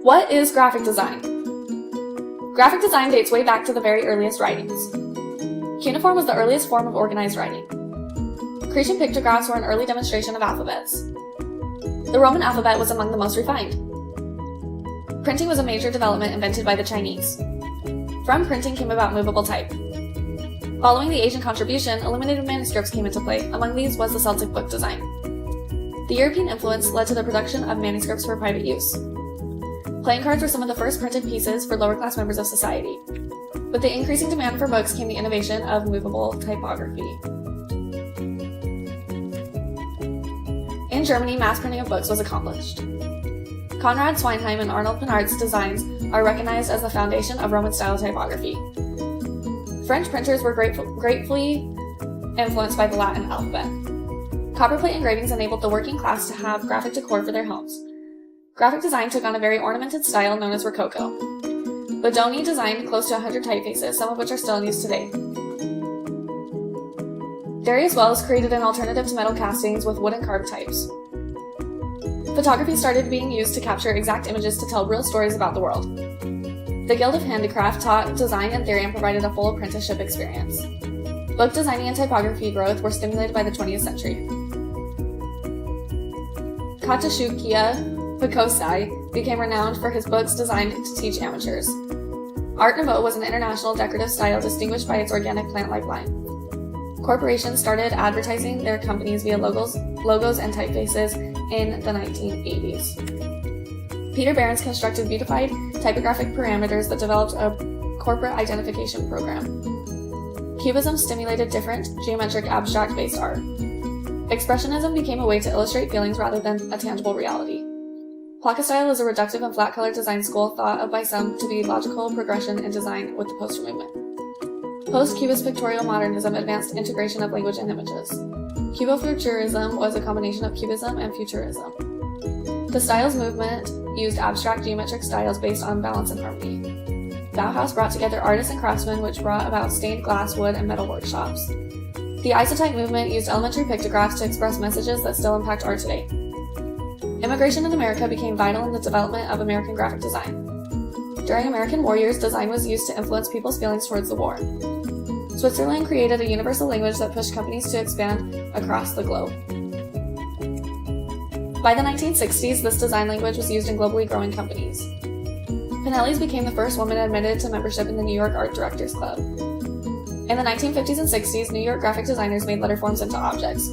What is graphic design? Graphic design dates way back to the very earliest writings. Cuneiform was the earliest form of organized writing. Cretan pictographs were an early demonstration of alphabets. The Roman alphabet was among the most refined. Printing was a major development invented by the Chinese. From printing came about movable type. Following the Asian contribution, illuminated manuscripts came into play. Among these was the Celtic book design. The European influence led to the production of manuscripts for private use. Playing cards were some of the first printed pieces for lower-class members of society. With the increasing demand for books came the innovation of movable typography. In Germany, mass printing of books was accomplished. Konrad Sweinheim and Arnold Pinard's designs are recognized as the foundation of Roman-style typography. French printers were gratefully influenced by the Latin alphabet. Copperplate engravings enabled the working class to have graphic decor for their homes. Graphic design took on a very ornamented style known as Rococo. Bodoni designed close to 100 typefaces, some of which are still in use today. Darius Wells created an alternative to metal castings with wooden carved types. Photography started being used to capture exact images to tell real stories about the world. The Guild of Handicraft taught design and theory and provided a full apprenticeship experience. Book designing and typography growth were stimulated by the 20th century. Katsushika Picosai became renowned for his books designed to teach amateurs. Art Nouveau was an international decorative style distinguished by its organic plant-like line. Corporations started advertising their companies via logos and typefaces in the 1980s. Peter Behrens constructed beautified typographic parameters that developed a corporate identification program. Cubism stimulated different geometric abstract-based art. Expressionism became a way to illustrate feelings rather than a tangible reality. Placa-style is a reductive and flat-colored design school thought of by some to be logical progression in design with the poster movement. Post-Cubist pictorial modernism advanced integration of language and images. Cubofuturism was a combination of Cubism and Futurism. The styles movement used abstract geometric styles based on balance and harmony. Bauhaus brought together artists and craftsmen, which brought about stained glass, wood, and metal workshops. The isotype movement used elementary pictographs to express messages that still impact art today. Immigration in America became vital in the development of American graphic design. During American war years, design was used to influence people's feelings towards the war. Switzerland created a universal language that pushed companies to expand across the globe. By the 1960s, this design language was used in globally growing companies. Pinelli's became the first woman admitted to membership in the New York Art Directors Club. In the 1950s and 60s, New York graphic designers made letterforms into objects.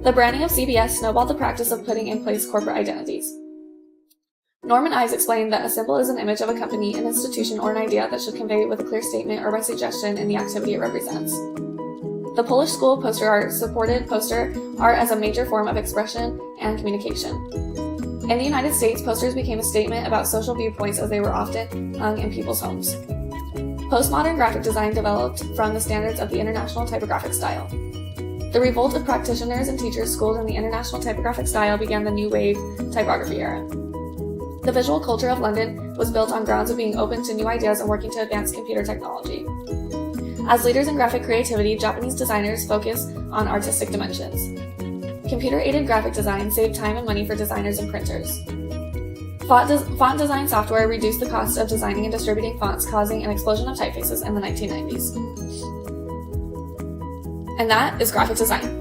The branding of CBS snowballed the practice of putting in place corporate identities. Norman Ives explained that a symbol is an image of a company, an institution, or an idea that should convey with a clear statement or by suggestion in the activity it represents. The Polish school of poster art supported poster art as a major form of expression and communication. In the United States, posters became a statement about social viewpoints as they were often hung in people's homes. Postmodern graphic design developed from the standards of the International Typographic Style. The revolt of practitioners and teachers schooled in the International Typographic Style began the New Wave typography era. The visual culture of London was built on grounds of being open to new ideas and working to advance computer technology. As leaders in graphic creativity, Japanese designers focused on artistic dimensions. Computer-aided graphic design saved time and money for designers and printers. Font design software reduced the cost of designing and distributing fonts, causing an explosion of typefaces in the 1990s. And that is graphic design.